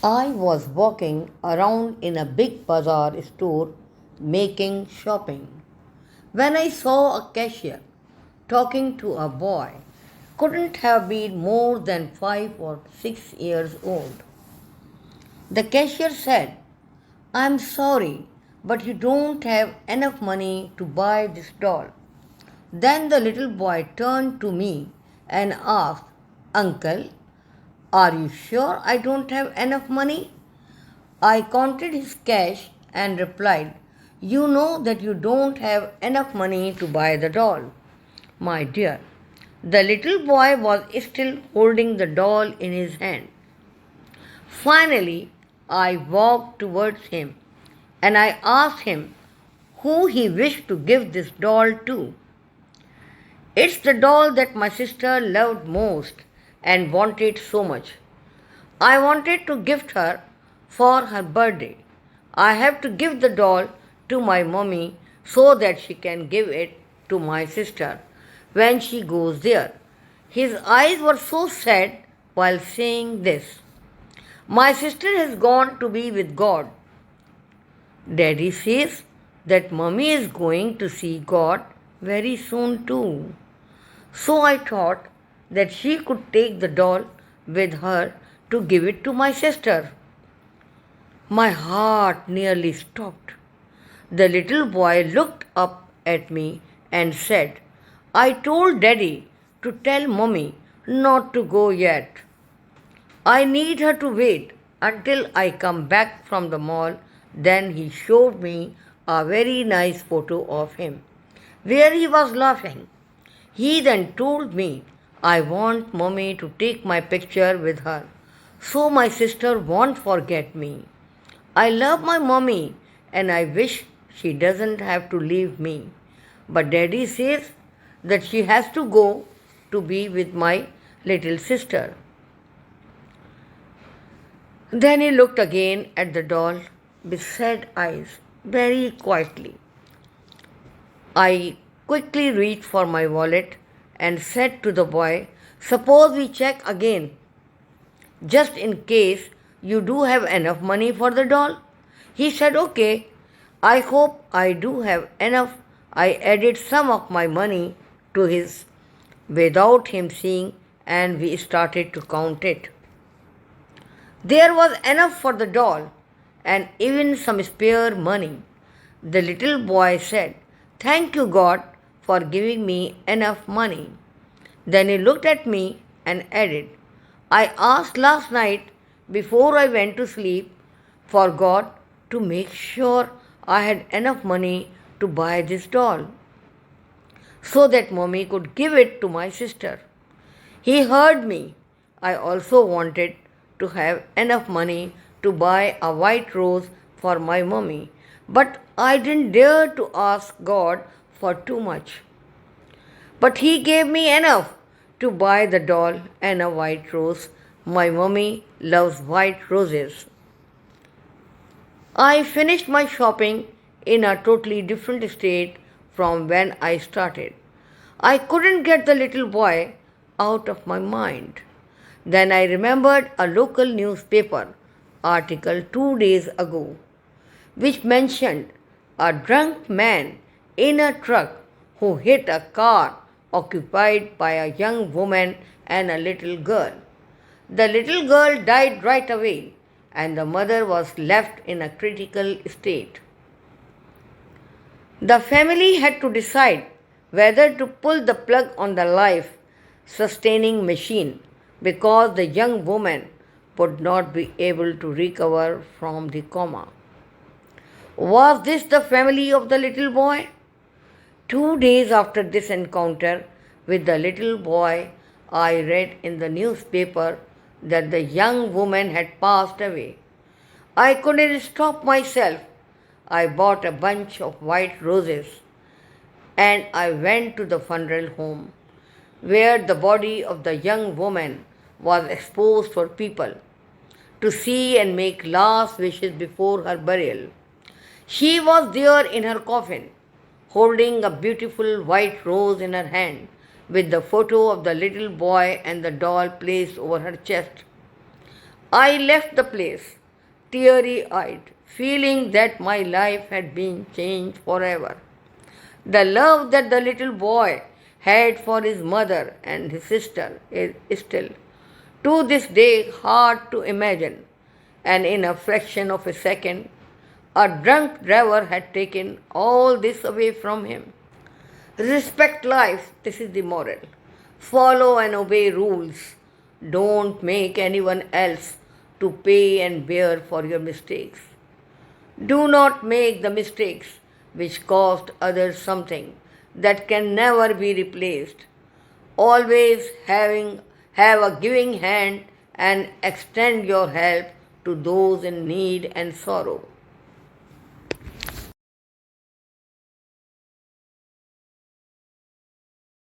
I was walking around in a big bazaar store making shopping when I saw a cashier talking to a boy. Couldn't have been more than 5 or 6 years old. The cashier said, "I'm sorry, but you don't have enough money to buy this doll." Then the little boy turned to me and asked, "Uncle, are you sure I don't have enough money?" I counted his cash and replied, "You know that you don't have enough money to buy the doll." My dear, the little boy was still holding the doll in his hand. Finally, I walked towards him and I asked him who he wished to give this doll to. "It's the doll that my sister loved most and wanted so much. I wanted to gift her for her birthday. I have to give the doll to my mommy so that she can give it to my sister when she goes there." His eyes were so sad while saying this. "My sister has gone to be with God. Daddy says that mommy is going to see God very soon too. So I thought that she could take the doll with her to give it to my sister." My heart nearly stopped. The little boy looked up at me and said, "I told Daddy to tell Mommy not to go yet. I need her to wait until I come back from the mall." Then he showed me a very nice photo of him, where he was laughing. He then told me, "I want Mommy to take my picture with her, so my sister won't forget me. I love my mommy and I wish she doesn't have to leave me. But Daddy says that she has to go to be with my little sister." Then he looked again at the doll with sad eyes, very quietly. I quickly reached for my wallet and said to the boy, "Suppose we check again, just in case you do have enough money for the doll." He said, "Okay, I hope I do have enough." I added some of my money to his without him seeing, and we started to count it. There was enough for the doll and even some spare money. The little boy said, "Thank you, God, for giving me enough money." Then he looked at me and added, "I asked last night before I went to sleep for God to make sure I had enough money to buy this doll so that Mommy could give it to my sister." He heard me. I also wanted to have enough money to buy a white rose for my mommy, but I didn't dare to ask God for too much. But He gave me enough to buy the doll and a white rose. My mommy loves white roses. I finished my shopping in a totally different state from when I started. I couldn't get the little boy out of my mind. Then I remembered a local newspaper article 2 days ago, which mentioned a drunk man in a truck who hit a car occupied by a young woman and a little girl. The little girl died right away, and the mother was left in a critical state. The family had to decide whether to pull the plug on the life sustaining machine because the young woman would not be able to recover from the coma. Was this the family of the little boy? 2 days after this encounter with the little boy, I read in the newspaper that the young woman had passed away. I couldn't stop myself. I bought a bunch of white roses and I went to the funeral home where the body of the young woman was exposed for people to see and make last wishes before her burial. She was there in her coffin, holding a beautiful white rose in her hand, with the photo of the little boy and the doll placed over her chest. I left the place, teary eyed, feeling that my life had been changed forever. The love that the little boy had for his mother and his sister is still, to this day, hard to imagine. And in a fraction of a second, a drunk driver had taken all this away from him. Respect life, this is the moral. Follow and obey rules. Don't make anyone else to pay and bear for your mistakes. Do not make the mistakes which cost others something that can never be replaced. Always have a giving hand and extend your help to those in need and sorrow.